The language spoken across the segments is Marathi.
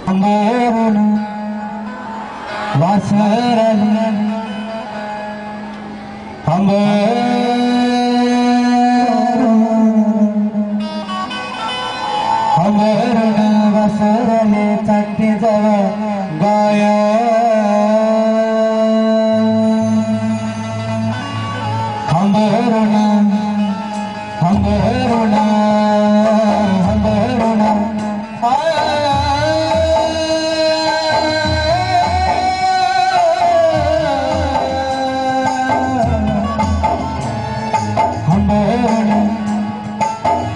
अंबेरून वासरली अंबेरून वासरली चाटी जवळ गाय अंबेरून अंबेरून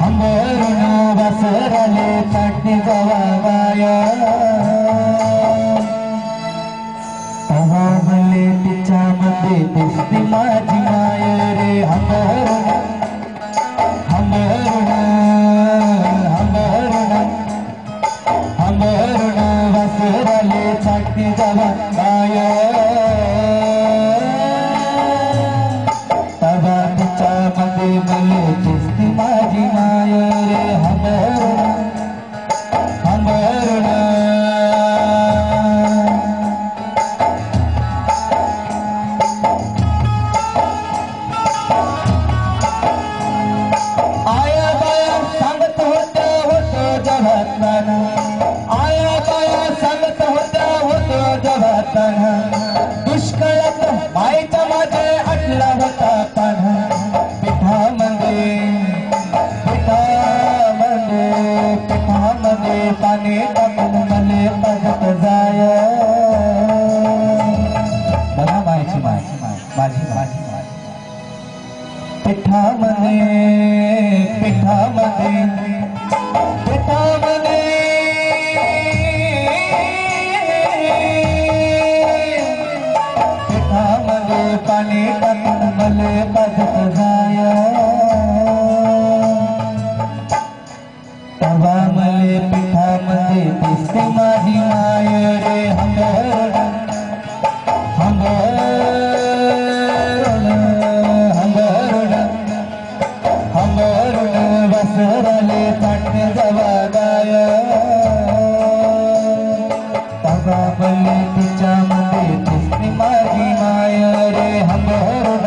अंबेरून वासरले चाटणी जवागाय तवा मले तिच्यामध्ये दिसती माझी माय रे अंबरून अंबरून अंबरून अंबरून वासरले चाटणी जवागाय तवा तिच्यामध्ये मले दिसती माझी माय रे अंबरून अंबरून आया बाया सांगत होत्या जगाताना आया बाया सांगत होत्या जगाताना दुष्काळात मायेचा माझे अटला होता पाना पिठामध्ये पाणी टाकून मले बघत जाय बघा मायची माय माझी माझी पिठामध्ये पिठामध्ये पिठामध्ये पिठामध्ये पाणी टाकून मले बघत जाय तवा मले पिठामध्ये दिसते माझी माय रे अंबरून अंबरून अंबरून अंबरून वासरले चाटणी जवागाय तवा मले तिच्यामध्ये दिसते माझी माय रे अंबरून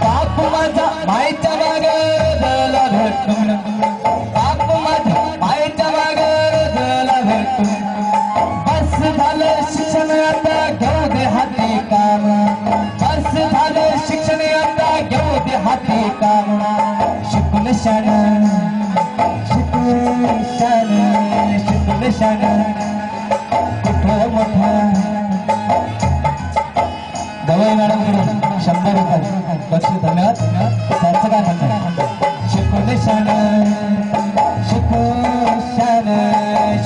बाप माझा मायच्या मागला भेटून बाप माझा मायच्या मागला भेटून बस झालं शिक्षण आता घेऊ दे हाती काम बस झालं शिक्षण आता घेऊ दे हाती काम शिकून शान शिकून शान शिकून शान कुठं मोठा दवाई मॅडम कडून 100 रुपये बक्षीस धन्यवाद त्यांचं काय म्हणतात शिकून शान शिकून शान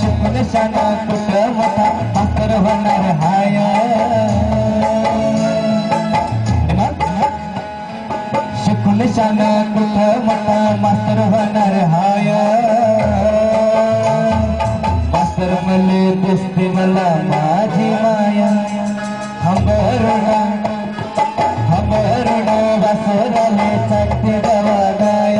शिकून शान कुठं मोठा मास्तर होणार हाय शिकून शान कुठं मोठा मास्तर होणार हाय मास्तर मले दिसते मला माझी माया अंबरून अंबरून वासरले चाटणी जवागाय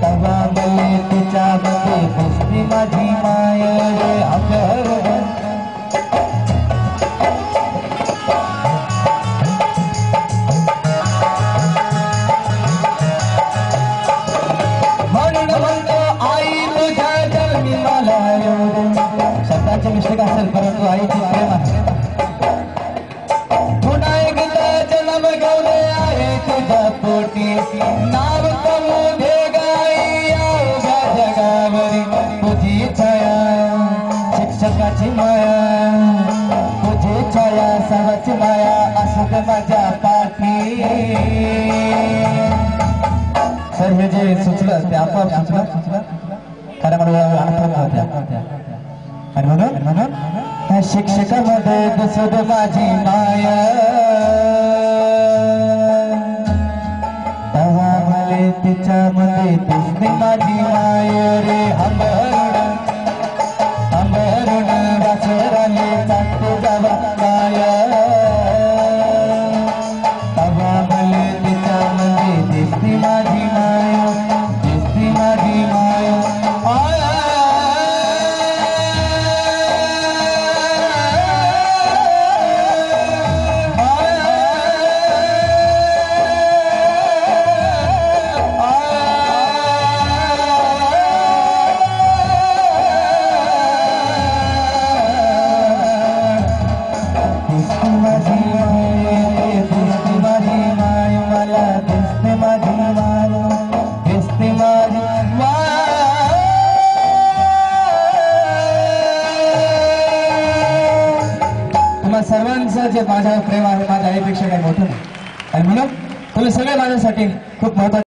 तवा मले तिच्यामध्ये दिसती माझी माय रे अंबरून म्हणून म्हणतो आई तुझ्या जन्मी मला एवढे शब्दाचे मिस्टेक असेल परंतु आईची प्रेम आहे जन्म गवले आहे तुझ्या पोटी नाव कमू दे गाई या जगावरी तुझी छाया शिक्षकाची माया तुझी छाया सर्वाची माया असू दे माझ्या पाठी सर हे जे सुचलं ते आपोआप सुचलं खरं मला होत्या आणि म्हणून त्या शिक्षकामध्ये दिसू दे माझी माया तवा मले तिच्यामध्ये दिसते माझी माय रे अंबरून अंबरून वासरले चाटणी जवागाय तवा मले तिच्यामध्ये दिसते माझी माय सर्वांचं जे माझ्यावर प्रेम आहे माझ्या आईपेक्षा काही मोठं नाही आणि म्हणून तुम्ही सगळे माझ्यासाठी खूप महत्त्वाचे